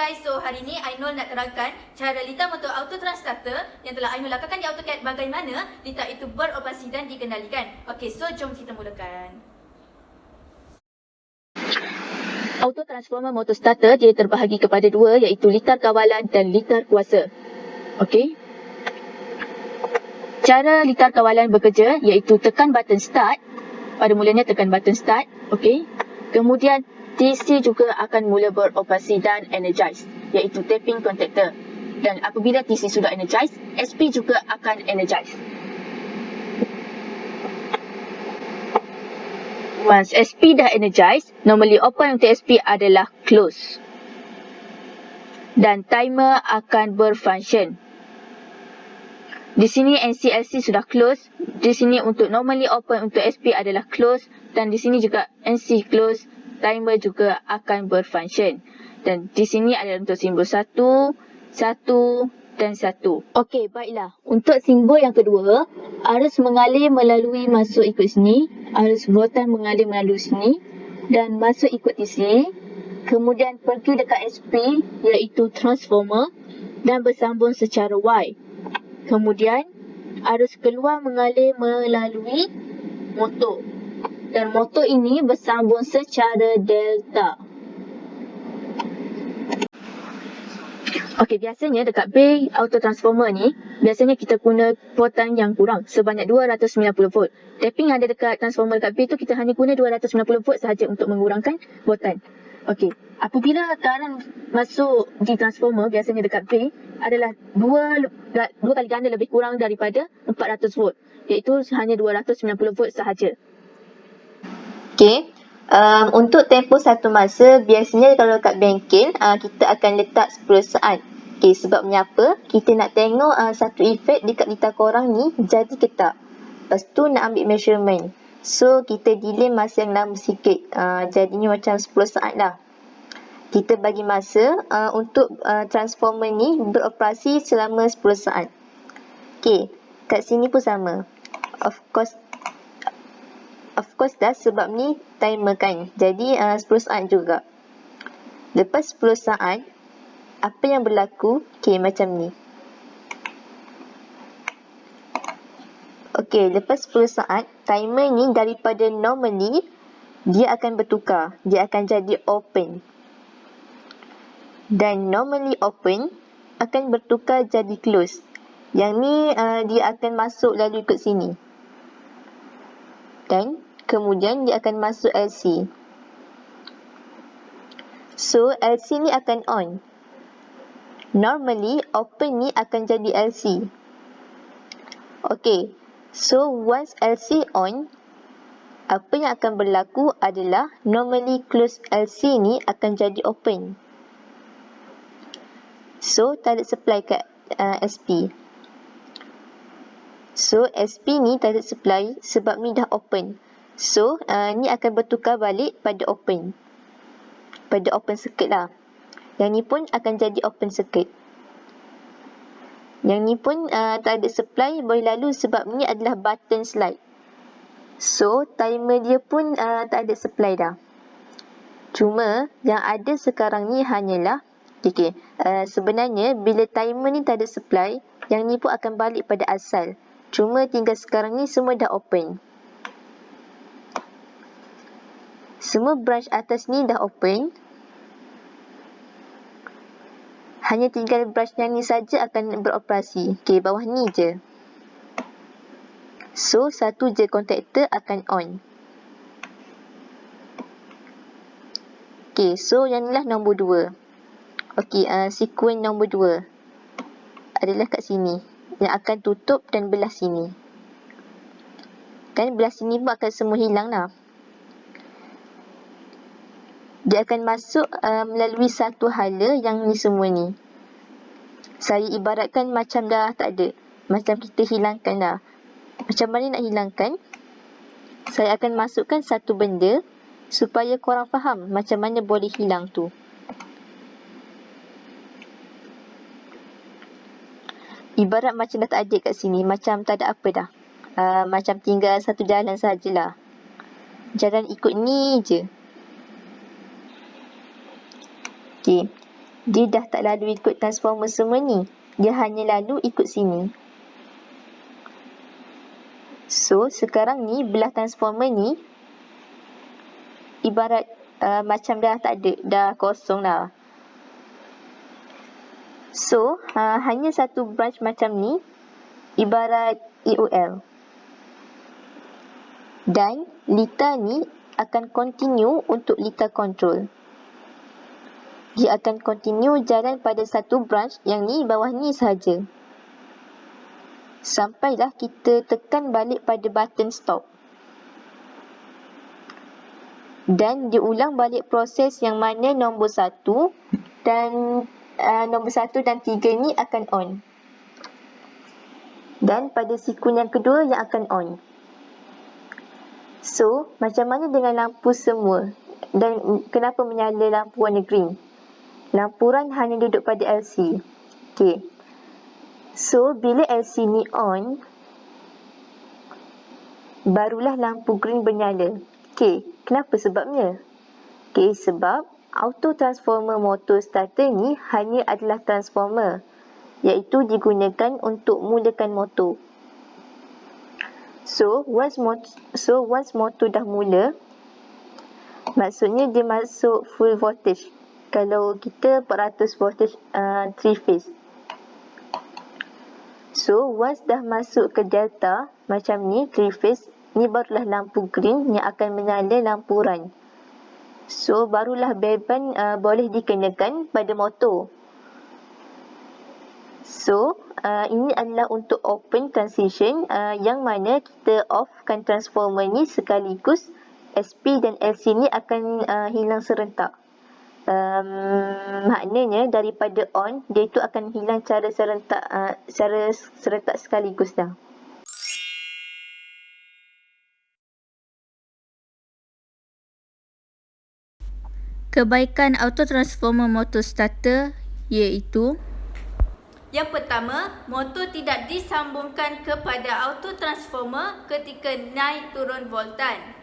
guys, so hari ni Ainul nak terangkan cara litar motor auto transstarter yang telah Ainul lakukan di AutoCAD bagaimana litar itu beroperasi dan dikendalikan. Okey, so jom kita mulakan. Auto transformer motor starter dia terbahagi kepada dua, iaitu litar kawalan dan litar kuasa. Okey. Cara litar kawalan bekerja iaitu tekan button start. Pada mulanya tekan button start. Okey. Kemudian TC juga akan mula beroperasi dan energize, iaitu tapping contactor. Dan apabila TC sudah energize, SP juga akan energize. Once SP dah energize, normally open untuk SP adalah close. Dan timer akan berfunction. Di sini NCLC sudah close. Di sini untuk normally open untuk SP adalah close. Dan di sini juga NC close. Timer juga akan berfunction. Dan di sini adalah untuk simbol 1, 1 dan 1. Okey, baiklah. Untuk simbol yang kedua, arus mengalir melalui masuk ikut sini. Arus voltan mengalir melalui sini. Dan masuk ikut di sini. Kemudian pergi dekat SP, iaitu transformer. Dan bersambung secara Y. Kemudian, arus keluar mengalir melalui motor. Dan motor ini bersambung secara delta. Okey, biasanya dekat bay auto transformer ni, biasanya kita guna voltan yang kurang, sebanyak 290 volt. Tapping yang ada dekat transformer dekat bay tu, kita hanya guna 290 volt sahaja untuk mengurangkan voltan. Okey, apabila current masuk di transformer, biasanya dekat bay, adalah dua kali ganda lebih kurang daripada 400 volt. Iaitu hanya 290 volt sahaja. Okey, untuk tempoh satu masa, biasanya kalau kat bengkel, kita akan letak 10 saat. Okey, sebabnya apa? Kita nak tengok satu efek dekat litar korang ni jadi ke tak. Lepas tu nak ambil measurement. So, kita delay masa yang lama sikit. Jadinya macam 10 saat lah. Kita bagi masa untuk transformer ni beroperasi selama 10 saat. Okey, kat sini pun sama. Of course dah, sebab ni timer kan. Jadi 10 saat juga. Lepas 10 saat, apa yang berlaku? Okey, macam ni. Okey, lepas 10 saat, timer ni daripada normally, dia akan bertukar. Dia akan jadi open. Dan normally open akan bertukar jadi close. Yang ni dia akan masuk lalu ikut sini. Dan kemudian dia akan masuk LC. So, LC ni akan on. Normally, open ni akan jadi LC. Okey. So, once LC on, apa yang akan berlaku adalah normally close LC ni akan jadi open. So, tak ada supply kat SP. So, SP ni tak ada supply sebab ni dah open. So, ni akan bertukar balik pada open. Pada open circuit lah. Yang ni pun akan jadi open circuit. Yang ni pun tak ada supply, boleh lalu sebab ni adalah button slide. So, timer dia pun tak ada supply dah. Cuma, yang ada sekarang ni hanyalah, sebenarnya bila timer ni tak ada supply, yang ni pun akan balik pada asal. Cuma tinggal sekarang ni semua dah open. Semua branch atas ni dah open. Hanya tinggal branch yang ni saja akan beroperasi. Okey, bawah ni je. So, satu je contactor akan on. Okey, so yang ni lah nombor 2. Okey, sekuen nombor 2 adalah kat sini. Yang akan tutup dan belah sini. Dan belah sini pun akan semua hilang lah. Dia akan masuk melalui satu hala yang ni semua ni. Saya ibaratkan macam dah tak ada. Macam kita hilangkan dah. Macam mana nak hilangkan? Saya akan masukkan satu benda supaya korang faham macam mana boleh hilang tu. Ibarat macam dah tak ada kat sini. Macam tak ada apa dah. Macam tinggal satu jalan sajalah. Jalan ikut ni je. Okey. Dia dah tak lalu ikut transformer semua ni. Dia hanya lalu ikut sini. So, sekarang ni belah transformer ni ibarat macam dah tak ada, dah kosong dah. So, hanya satu branch macam ni ibarat EOL. Dan litar ni akan continue untuk litar control. Dia akan continue jalan pada satu branch yang ni bawah ni sahaja. Sampailah kita tekan balik pada button stop. Dan diulang balik proses yang mana nombor 1 dan nombor 1 dan 3 ni akan on. Dan pada sekuen yang kedua yang akan on. So, macam mana dengan lampu semua? Dan kenapa menyala lampu warna green? Lampuran hanya duduk pada LC. Okay. So, bila LC ni on, barulah lampu green bernyala. Okay, kenapa sebabnya? Okay, sebab auto transformer motor starter ni hanya adalah transformer, iaitu digunakan untuk mulakan motor. So, once motor dah mula, maksudnya dia masuk full voltage. Kalau kita 400 voltage 3 phase. So, once dah masuk ke delta macam ni 3 phase, ni barulah lampu green yang akan menyala lampu run. So, barulah bell band boleh dikenakan pada motor. So, ini adalah untuk open transition yang mana kita offkan transformer ni sekaligus SP dan LC ni akan hilang serentak. Maknanya daripada on, dia itu akan hilang secara serentak sekaligus dah. Kebaikan auto transformer motor starter iaitu: Yang pertama, motor tidak disambungkan kepada auto transformer ketika naik turun voltan.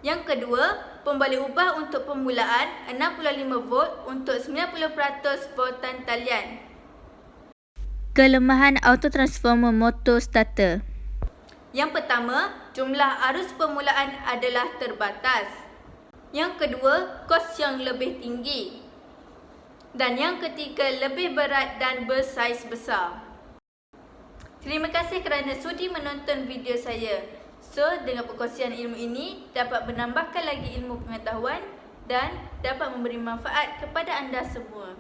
Yang kedua, pembalik ubah untuk permulaan 65 volt untuk 90% voltan talian. kelemahan auto transformer motor starter. Yang pertama, jumlah arus permulaan adalah terbatas. Yang kedua, kos yang lebih tinggi. Dan yang ketiga, lebih berat dan bersaiz besar. Terima kasih kerana sudi menonton video saya. So, dengan perkongsian ilmu ini dapat menambahkan lagi ilmu pengetahuan dan dapat memberi manfaat kepada anda semua.